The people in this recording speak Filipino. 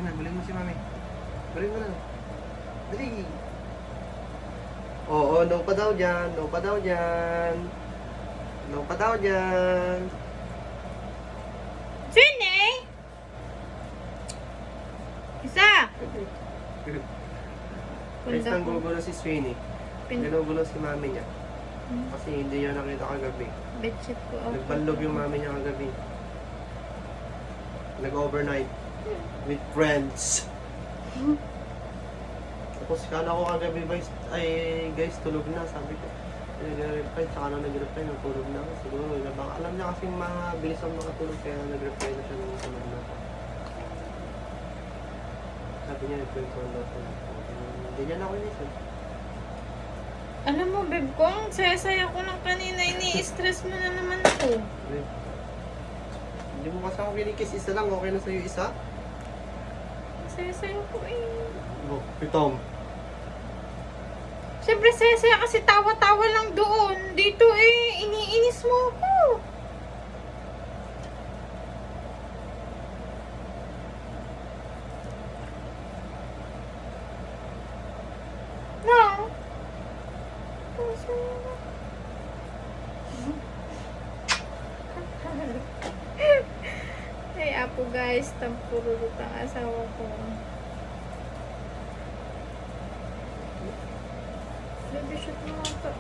Sige na, bulin mo si mami. Bulin mo na. Dali. Oo, no pa daw dyan. No pa daw dyan. No pa daw dyan. Sine! Isa! Guys, Punta ko. nanggugulo si Sweeney. Ginugulo si mami niya. Kasi hindi niya nakita kagabi. Bedsheet ko. Nagbalog yung mami niya kagabi. Nag-overnight. With friends. Tapos kala ko kagabi guys, tulog na. Sabi ko, nag-reply, tsaka na nag-reply, natulog na. Siguro, baka alam niya kasing mabilis ang makatulog, kaya nag-reply na siya nung tulog na. Sabi niya, nag-reply na tulog. Hindi niya na ako inisip. Alam mo, babe ko, ang saya-saya ko lang kanina. Ini-stress mo na naman ako. Hindi mo kasi ako kinikis isa lang, okay na sa'yo isa? Ang saya-saya ko eh. Oh, pitong. Siyempre, saya-saya kasi tawa-tawa lang doon. Dito eh, iniinis mo ako. No. Ay, apo guys, tampururot ang asawa ko. Baby, shoot mo ito.